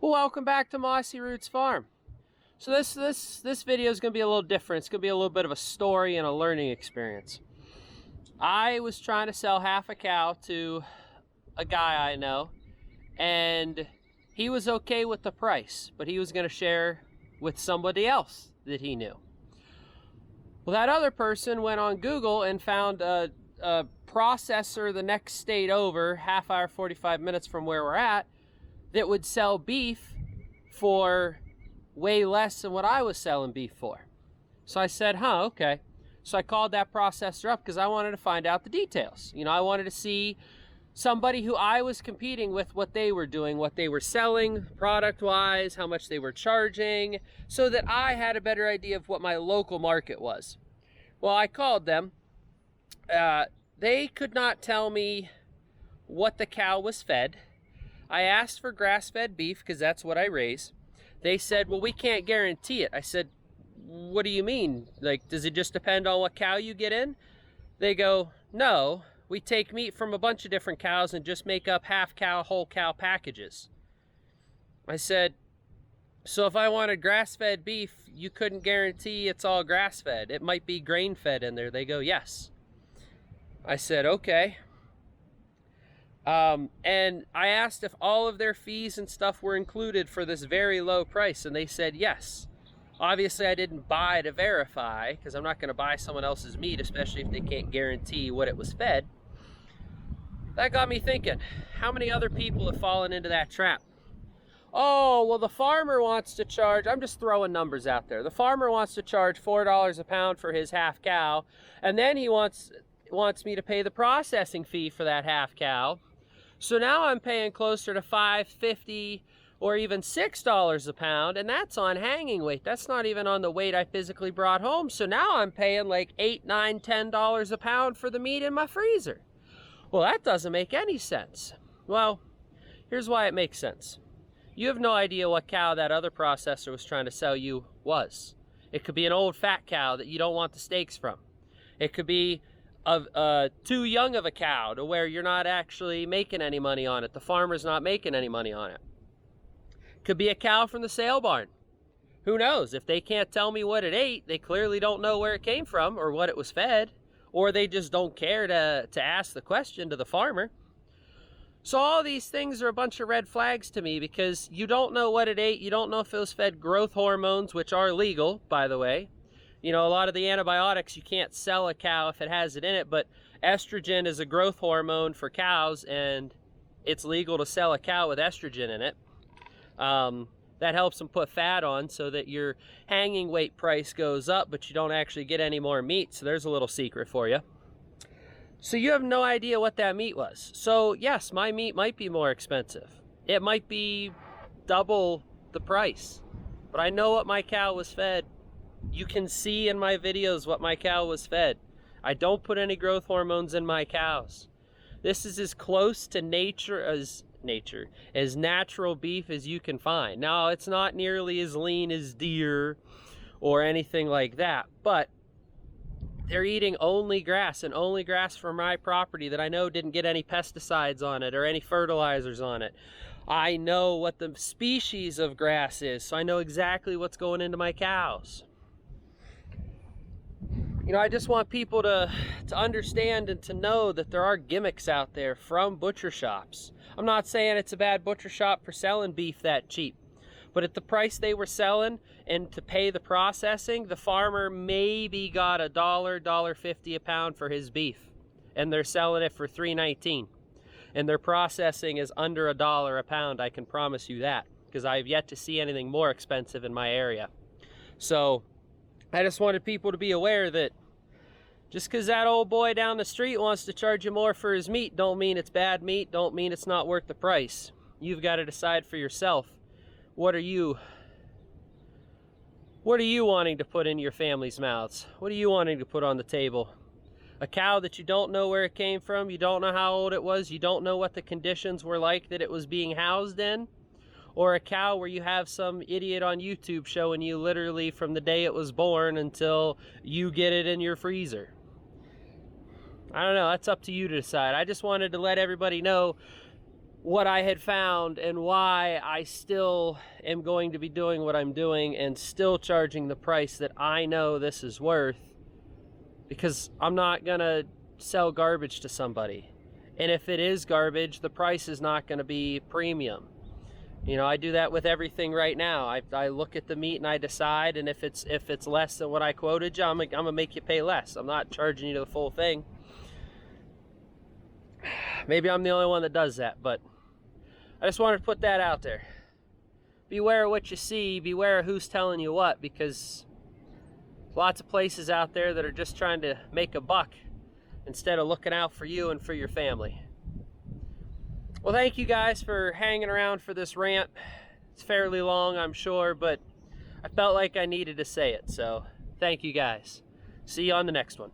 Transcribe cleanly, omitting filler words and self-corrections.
Well, welcome back to Mossy Roots Farm. So this video is going to be a little different. It's going to be a little bit of a story and a learning experience. I was trying to sell half a cow to a guy I know, and he was okay with the price, but he was going to share with somebody else that he knew. Well, that other person went on Google and found a processor the next state over, half hour, 45 minutes from where we're at, that would sell beef for way less than what I was selling beef for. So I said, okay. So I called that processor up because I wanted to find out the details. You know, I wanted to see somebody who I was competing with, what they were doing, what they were selling product-wise, how much they were charging, so that I had a better idea of what my local market was. Well, I called them. They could not tell me what the cow was fed. I asked for grass-fed beef because that's what I raise. They said, well, we can't guarantee it. I said, what do you mean? Like, does it just depend on what cow you get in? They go, no, we take meat from a bunch of different cows and just make up half cow, whole cow packages. I said, so if I wanted grass-fed beef, you couldn't guarantee it's all grass-fed. It might be grain-fed in there. They go, yes. I said, okay. And I asked if all of their fees and stuff were included for this very low price, and they said yes. Obviously, I didn't buy to verify, because I'm not going to buy someone else's meat, especially if they can't guarantee what it was fed. That got me thinking, how many other people have fallen into that trap? Oh, well, the farmer wants to charge, I'm just throwing numbers out there. The farmer wants to charge $4 a pound for his half cow, and then he wants me to pay the processing fee for that half cow. So now I'm paying closer to $5.50 or even $6 a pound, and that's on hanging weight. That's not even on the weight I physically brought home. So now I'm paying like $8, $9, $10 a pound for the meat in my freezer. Well, that doesn't make any sense. Well, here's why it makes sense. You have no idea what cow that other processor was trying to sell you was. It could be an old fat cow that you don't want the steaks from. It could be too young of a cow to where you're not actually making any money on it. The farmer's not making any money on it. Could be a cow from the sale barn. Who knows? If they can't tell me what it ate, they clearly don't know where it came from or what it was fed, or they just don't care to ask the question to the farmer. So all these things are a bunch of red flags to me, because you don't know what it ate. You don't know if it was fed growth hormones, which are legal, by the way. You know, a lot of the antibiotics, you can't sell a cow if it has it in it, but estrogen is a growth hormone for cows, and it's legal to sell a cow with estrogen in it. That helps them put fat on so that your hanging weight price goes up, but you don't actually get any more meat. So there's a little secret for you. So you have no idea what that meat was. So yes, my meat might be more expensive. It might be double the price, but I know what my cow was fed. You can see in my videos what my cow was fed. I don't put any growth hormones in my cows. This is as close to nature as natural beef as you can find. Now, it's not nearly as lean as deer or anything like that, but they're eating only grass, and only grass from my property that I know didn't get any pesticides on it or any fertilizers on it. I know what the species of grass is, so I know exactly what's going into my cows. You know, I just want people to understand and to know that there are gimmicks out there from butcher shops. I'm not saying it's a bad butcher shop for selling beef that cheap, but at the price they were selling and to pay the processing, the farmer maybe got $1, $1.50 a pound for his beef, and they're selling it for $3.19. And their processing is under $1 a pound, I can promise you that, because I've yet to see anything more expensive in my area. So I just wanted people to be aware that just because that old boy down the street wants to charge you more for his meat, don't mean it's bad meat, don't mean it's not worth the price. You've got to decide for yourself. What are you wanting to put in your family's mouths? What are you wanting to put on the table? A cow that you don't know where it came from, you don't know how old it was, you don't know what the conditions were like that it was being housed in? Or a cow where you have some idiot on YouTube showing you literally from the day it was born until you get it in your freezer? I don't know, that's up to you to decide. I just wanted to let everybody know what I had found and why I still am going to be doing what I'm doing and still charging the price that I know this is worth, because I'm not gonna sell garbage to somebody. And if it is garbage, the price is not gonna be premium. You know, I do that with everything right now. I look at the meat and I decide, and if it's less than what I quoted you, I'm gonna make you pay less. I'm not charging you the full thing. Maybe I'm the only one that does that, but I just wanted to put that out there. Beware of what you see, beware of who's telling you what, because lots of places out there that are just trying to make a buck instead of looking out for you and for your family. Well, thank you guys for hanging around for this rant. It's fairly long, I'm sure, but I felt like I needed to say it, so thank you guys. See you on the next one.